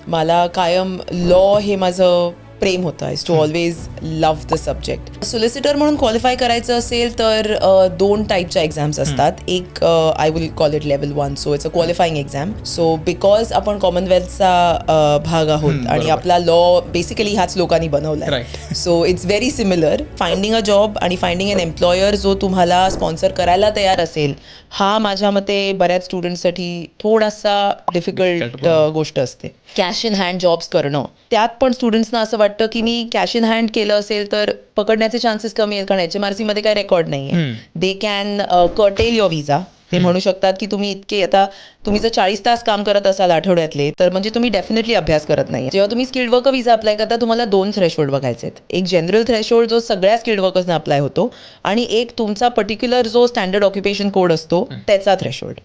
मला कायम लॉ हे माझं प्रेम होतं. I too always love the subject. Solicitor म्हणून क्वालिफाय करायचं असेल तर 2 टाईपच्या एक्झाम्स असतात. एक I will call it level 1, so it's a qualifying exam. So because आपण कॉमनवेल्थचा भाग आहोत आणि आपला लॉ बेसिकली ह्याच लोकांनी बनवलाय, so it's very similar. Finding a job आणि फाइंडिंग एन एम्प्लॉयर जो तुम्हाला स्पॉन्सर करायला तयार असेल, हा माझ्या मते बऱ्याच स्टुडंटसाठी थोडासा डिफिकल्ट गोष्ट असते. कॅश इन हँड जॉब्स करणं, त्यात पण स्टुडंट्सना असं वाटतं की मी कॅश इन हँड केलं असेल तर पकडण्याचे चान्सेस कमी आहेत, कारण HMRC मध्ये काही रेकॉर्ड नाही आहे. दे कॅन कर्टेल युअर विजा. ते म्हणू शकतात की तुम्ही इतके, आता तुम्ही जर 40 तास काम करत असाल आठवड्यातले, तर म्हणजे तुम्ही डेफिनेटली अभ्यास करत नाही. जेव्हा तुम्ही स्किल्ड वर्कर विजा अप्लाय करता, तुम्हाला 2 थ्रेशोल्ड बघायचे आहेत. एक जनरल थ्रेशोल्ड जो सगळ्या स्किल्ड वर्कर्सना अप्लाय होतो, आणि एक तुमचा पर्टिक्युलर जो स्टँडर्ड ऑक्युपेशन कोड असतो त्याचा थ्रेशोल्ड.